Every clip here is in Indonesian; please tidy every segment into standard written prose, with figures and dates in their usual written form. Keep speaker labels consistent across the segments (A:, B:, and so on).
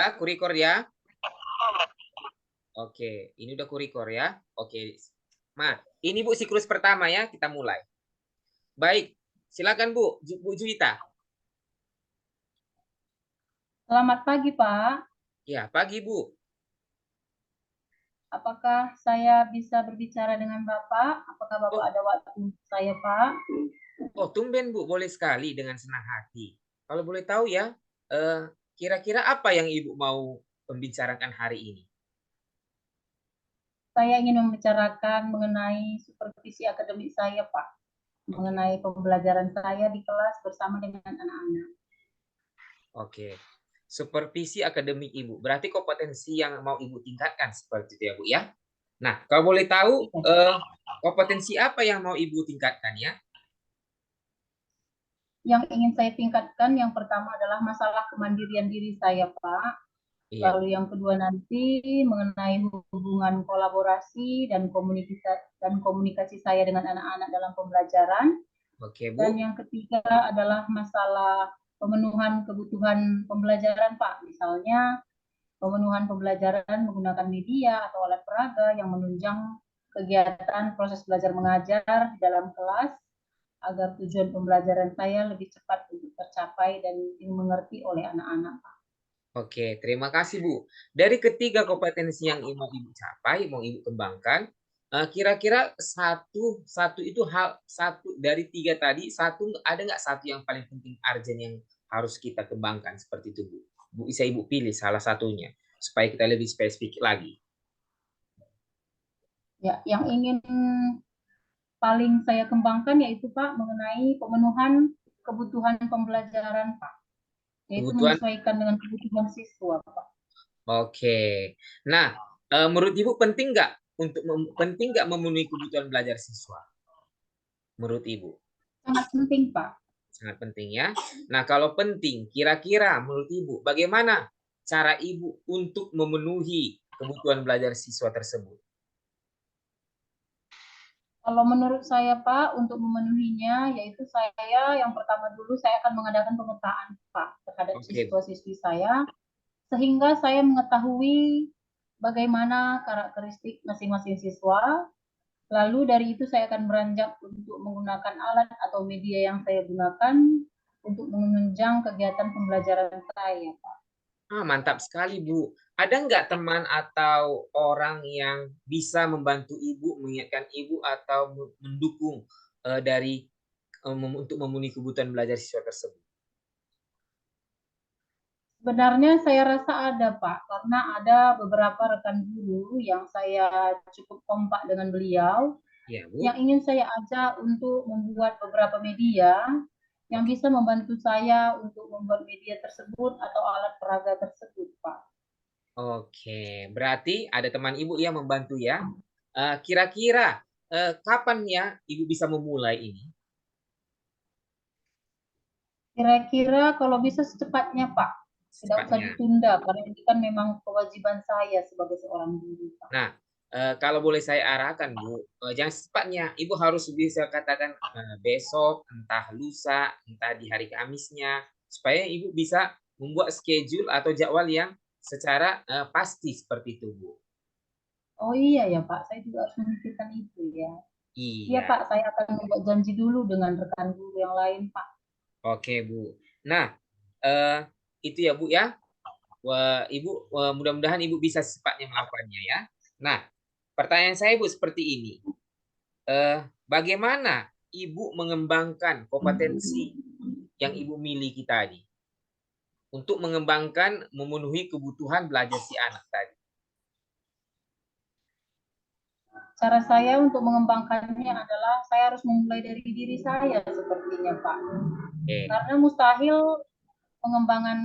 A: Ya, kurekor ya. Oke, ini udah kurekor ya. Oke. Nah, ini Bu siklus pertama ya, kita mulai. Baik, silakan Bu, Bu Juwita.
B: Selamat pagi, Pak.
A: Ya, pagi Bu.
B: Apakah saya bisa berbicara dengan Bapak? Apakah Bapak
A: Oh,
B: ada waktu saya, Pak?
A: oh tumben Bu, boleh sekali dengan senang hati. Kalau boleh tahu ya, eh, kira-kira apa yang Ibu mau pembicarakan hari ini?
B: Saya ingin membicarakan mengenai supervisi akademik saya, Pak.
A: Oke,
B: Mengenai pembelajaran saya di kelas bersama dengan anak-anak.
A: oke. Supervisi akademik Ibu, berarti kompetensi yang mau Ibu tingkatkan seperti itu ya Bu ya. Nah, kalau boleh tahu,
B: Iya.
A: kompetensi apa yang mau Ibu tingkatkan ya?
B: Yang ingin saya tingkatkan yang pertama adalah masalah kemandirian diri saya, Pak.
A: Iya Bu.
B: Lalu yang kedua nanti mengenai hubungan kolaborasi dan komunikasi saya dengan anak-anak dalam pembelajaran.
A: Oke
B: Dan
A: Bu.
B: yang ketiga adalah masalah pemenuhan kebutuhan pembelajaran, Pak. Misalnya pemenuhan pembelajaran menggunakan media atau alat peraga yang menunjang kegiatan proses belajar mengajar di dalam kelas agar tujuan pembelajaran saya lebih cepat untuk tercapai dan dimengerti oleh anak-anak, Pak.
A: Oke, terima kasih Bu. Dari ketiga kompetensi yang mau Ibu capai, mau Ibu kembangkan, kira-kira satu satu itu hal satu dari tiga tadi, satu ada nggak satu yang paling penting urgent yang harus kita kembangkan seperti itu Bu? Bu bisa Ibu pilih salah satunya supaya kita lebih spesifik lagi.
B: Ya, yang ingin paling saya kembangkan yaitu Pak mengenai pemenuhan kebutuhan pembelajaran, Pak, yaitu
A: Kebutuhan.
B: menyesuaikan dengan kebutuhan siswa, Pak.
A: Oke. Nah, menurut Ibu penting nggak penting nggak memenuhi kebutuhan belajar siswa? Menurut Ibu?
B: Sangat penting, Pak.
A: Sangat penting ya. Nah, kalau penting, kira-kira menurut Ibu, bagaimana cara Ibu untuk memenuhi kebutuhan belajar siswa tersebut?
B: Kalau menurut saya, Pak, untuk memenuhinya, yaitu saya yang pertama dulu saya akan mengadakan pemetaan, Pak, terhadap
A: Oke,
B: siswa-siswi saya, sehingga saya mengetahui bagaimana karakteristik masing-masing siswa. Lalu dari itu saya akan beranjak untuk menggunakan alat atau media yang saya gunakan untuk menunjang kegiatan pembelajaran saya, Pak.
A: Mantap sekali, Bu. Ada nggak teman atau orang yang bisa membantu Ibu, mengingatkan Ibu atau mendukung dari untuk memenuhi kebutuhan belajar siswa tersebut?
B: Sebenarnya saya rasa ada, Pak, karena ada beberapa rekan guru yang saya cukup kompak dengan beliau,
A: Ya,
B: yang
A: Bu.
B: ingin saya ajak untuk membuat beberapa media yang
A: Oke.
B: bisa membantu saya untuk membuat media tersebut atau alat peraga tersebut, Pak.
A: Oke, berarti ada teman Ibu yang membantu ya. Kira-kira kapan ya Ibu bisa memulai ini?
B: Kira-kira kalau bisa secepatnya, Pak. Tidak usah
A: Secepatnya.
B: ditunda, karena ini kan memang kewajiban saya sebagai seorang guru, Pak.
A: Nah, kalau boleh saya arahkan, Bu, jangan secepatnya. Ibu harus bisa katakan besok, entah lusa, entah di hari Kamisnya, supaya Ibu bisa membuat schedule atau jadwal yang secara pasti seperti itu, Bu.
B: Oh iya ya, Pak, saya juga harus memikirkan itu ya. Iya,
A: Iya,
B: Pak, saya akan membuat janji dulu dengan rekan guru yang lain, Pak.
A: oke, Bu. Nah, eh, itu ya, Bu ya. Wah, Ibu, mudah-mudahan Ibu bisa secepatnya melakukannya ya. Nah, pertanyaan saya Bu seperti ini. Bagaimana Ibu mengembangkan kompetensi yang Ibu miliki tadi untuk mengembangkan memenuhi kebutuhan belajar si anak tadi?
B: Cara saya untuk mengembangkannya adalah saya harus memulai dari diri saya sepertinya, Pak.
A: Oke,
B: Karena mustahil pengembangan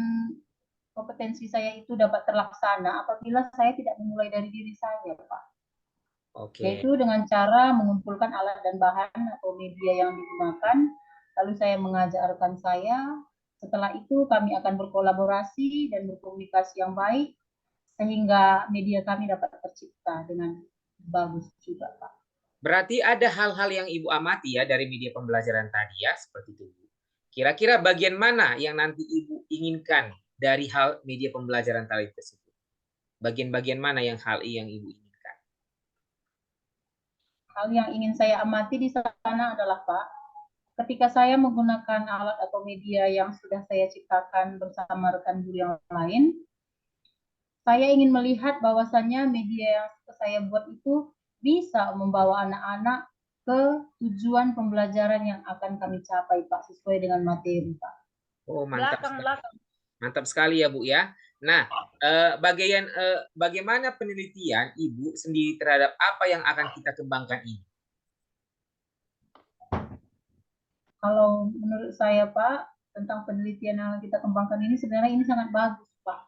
B: kompetensi saya itu dapat terlaksana apabila saya tidak memulai dari diri saya, Pak.
A: oke,
B: Yaitu dengan cara mengumpulkan alat dan bahan atau media yang digunakan, lalu saya mengajarkan saya, setelah itu kami akan berkolaborasi dan berkomunikasi yang baik, sehingga media kami dapat tercipta dengan bagus juga, Pak.
A: berarti ada hal-hal yang Ibu amati ya dari media pembelajaran tadi ya, seperti itu. Kira-kira bagian mana yang nanti Ibu inginkan dari hal media pembelajaran tadi tersebut? Bagian-bagian mana yang hal yang Ibu inginkan?
B: Hal yang ingin saya amati di sana adalah Pak, ketika saya menggunakan alat atau media yang sudah saya ciptakan bersama rekan guru yang lain, saya ingin melihat bahwasannya media yang saya buat itu bisa membawa anak-anak ke tujuan pembelajaran yang akan kami capai, Pak, sesuai dengan materi, Pak.
A: Oh, mantap sekali. Mantap sekali ya, Bu ya. Nah, bagaimana penelitian Ibu sendiri terhadap apa yang akan kita kembangkan ini?
B: Kalau menurut saya, Pak, tentang penelitian yang kita kembangkan ini sebenarnya ini sangat bagus, Pak.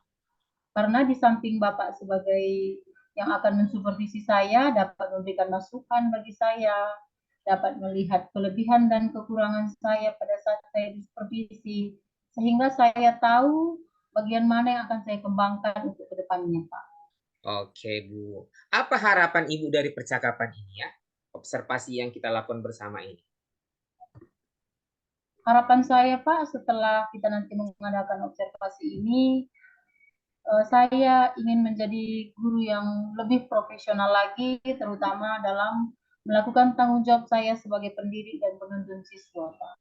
B: Karena di samping Bapak sebagai yang akan mensupervisi saya, dapat memberikan masukan bagi saya, dapat melihat kelebihan dan kekurangan saya pada saat saya disupervisi, sehingga saya tahu bagian mana yang akan saya kembangkan untuk kedepannya, Pak.
A: Oke, Bu. Apa harapan Ibu dari percakapan ini ya? Observasi yang kita lakukan bersama ini.
B: Harapan saya, Pak, setelah kita nanti mengadakan observasi ini, saya ingin menjadi guru yang lebih profesional lagi, terutama dalam melakukan tanggung jawab saya sebagai pendiri dan penuntun siswa, Pak.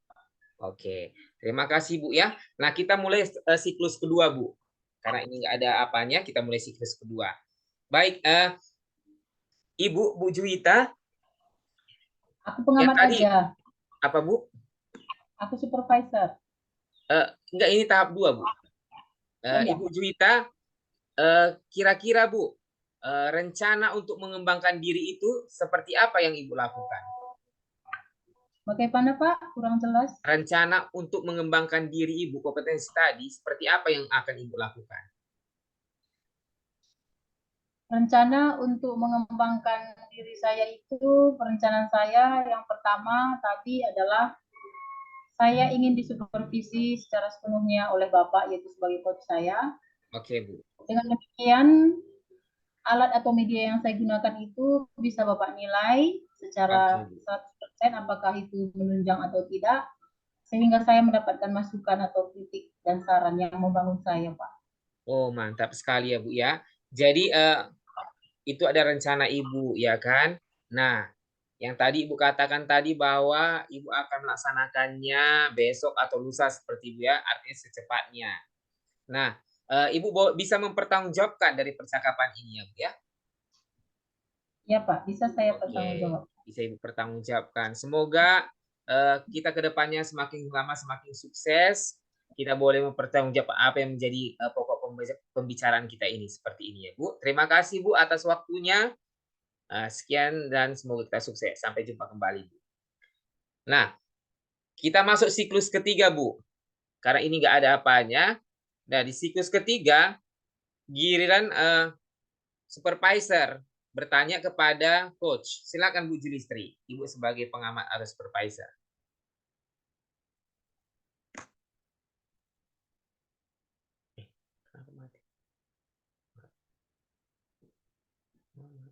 A: Oke, terima kasih Bu ya. Nah, kita mulai siklus kedua Bu. Karena ini nggak ada apanya, kita mulai siklus kedua. Baik, Ibu Bu Juwita,
B: Aku
A: yang
B: pengamat
A: tadi
B: aja,
A: apa Bu?
B: aku supervisor.
A: Enggak, ini tahap 2 Bu.
B: Oh iya,
A: Ibu Juwita, kira-kira Bu, rencana untuk mengembangkan diri itu seperti apa yang Ibu lakukan?
B: bagaimana Pak? Kurang jelas.
A: Rencana untuk mengembangkan diri Ibu, kompetensi tadi, seperti apa yang akan Ibu lakukan?
B: Rencana untuk mengembangkan diri saya itu, perencanaan saya yang pertama tadi adalah saya ingin disupervisi secara sepenuhnya oleh Bapak, yaitu sebagai coach saya.
A: Oke, Bu.
B: Dengan demikian, alat atau media yang saya gunakan itu bisa Bapak nilai
A: Oke,
B: secara
A: Bu.
B: 100% apakah itu menunjang atau tidak, sehingga saya mendapatkan masukan atau kritik dan saran yang membangun saya, Pak.
A: Oh, mantap sekali ya, Bu ya. Jadi itu ada rencana Ibu ya kan? Nah, yang tadi Ibu katakan tadi bahwa Ibu akan melaksanakannya besok atau lusa seperti itu ya, artinya secepatnya. Nah, Ibu bisa mempertanggungjawabkan dari percakapan ini ya, Bu ya?
B: Ya, Pak, bisa saya
A: Oke,
B: bertanggung jawab.
A: bisa Ibu pertanggungjawabkan. Semoga kita ke depannya semakin lama semakin sukses. Kita boleh mempertanggungjawabkan apa yang menjadi pokok pembicaraan kita ini seperti ini ya, Bu. Terima kasih Bu atas waktunya. Sekian dan semoga kita sukses. Sampai jumpa kembali, Bu. Nah, kita masuk siklus ketiga, Bu. Karena ini nggak ada apanya. Nah, di siklus ketiga, giliran supervisor bertanya kepada coach. Silakan Bu Julistri, Ibu sebagai pengamat atau supervisor. Kenapa mati? Mati.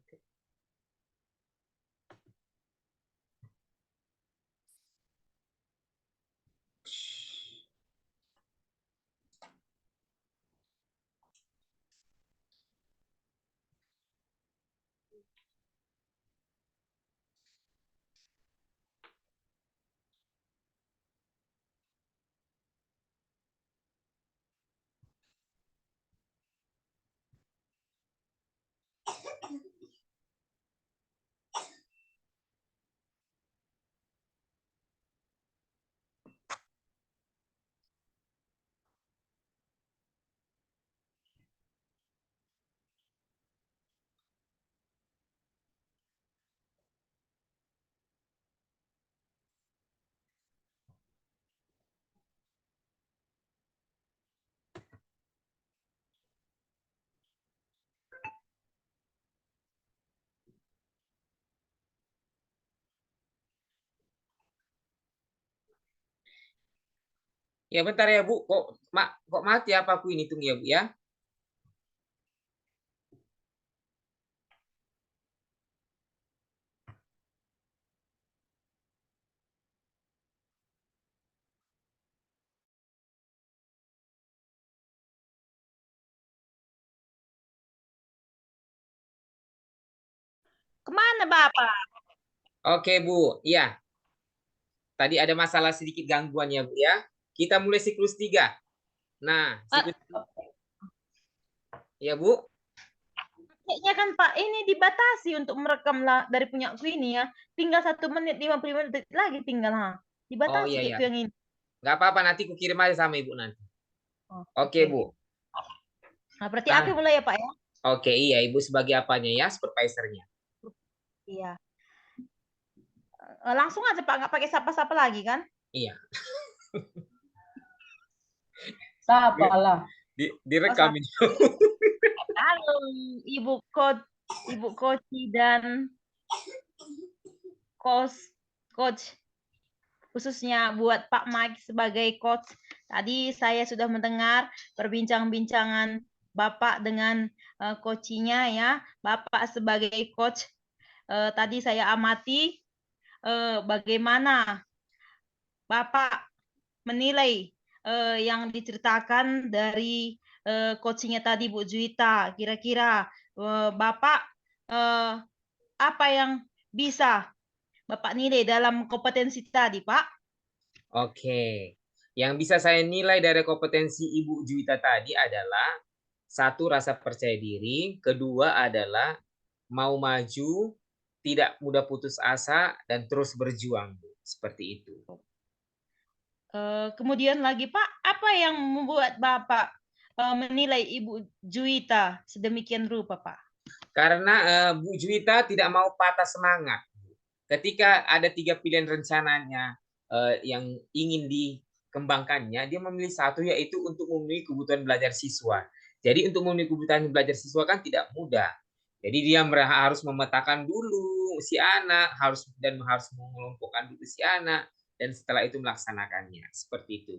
A: Ya bentar ya Bu, kok mati apa aku ini tunggu ya Bu ya.
C: Kemana Bapak?
A: Oke, Bu. Iya, tadi ada masalah sedikit gangguan ya, Bu ya. Kita mulai siklus 3. Nah,
C: Ah,
A: siklus ya, Bu.
C: kayaknya kan Pak ini dibatasi untuk merekam lah dari punyaku ini ya. Tinggal 1 menit 55 detik lagi tinggal ha.
A: Oh
C: Dibatasi
A: iya
C: kayak
A: ya.
C: yang ini.
A: Nggak apa-apa, nanti ku kirim aja sama Ibu nanti.
C: Oh,
A: Oke,
C: oke.
A: Bu.
C: Nah, berarti aku
A: Nah,
C: mulai ya Pak ya.
A: oke, iya, Ibu sebagai apanya ya, supervisornya.
C: Iya. Langsung aja Pak, nggak pakai sapa-sapa lagi kan?
A: Iya,
B: Sapalah.
C: Oh,
A: direkam
C: sapa.
A: ini.
C: Halo, Ibu Ibu Koci dan coach khususnya buat Pak Mike sebagai coach. Tadi saya sudah mendengar perbincangan Bapak dengan coachnya ya. Bapak sebagai coach tadi saya amati bagaimana Bapak menilai yang diceritakan dari coachnya tadi Bu Juwita. Kira-kira Bapak apa yang bisa Bapak nilai dalam kompetensi tadi, Pak?
A: Oke. Yang bisa saya nilai dari kompetensi Ibu Juwita tadi adalah satu, rasa percaya diri, kedua adalah mau maju, tidak mudah putus asa, dan terus berjuang, Bu. Seperti itu.
C: Kemudian lagi, Pak, apa yang membuat Bapak menilai Ibu Juwita sedemikian rupa, Pak?
A: Karena Bu Juwita tidak mau patah semangat. Ketika ada 3 pilihan rencananya yang ingin dikembangkannya, dia memilih satu, yaitu untuk memenuhi kebutuhan belajar siswa. Jadi untuk memenuhi kebutuhan belajar siswa kan tidak mudah. Jadi dia harus memetakan dulu si anak, harus mengelompokkan dulu si anak, dan setelah itu melaksanakannya. Seperti itu.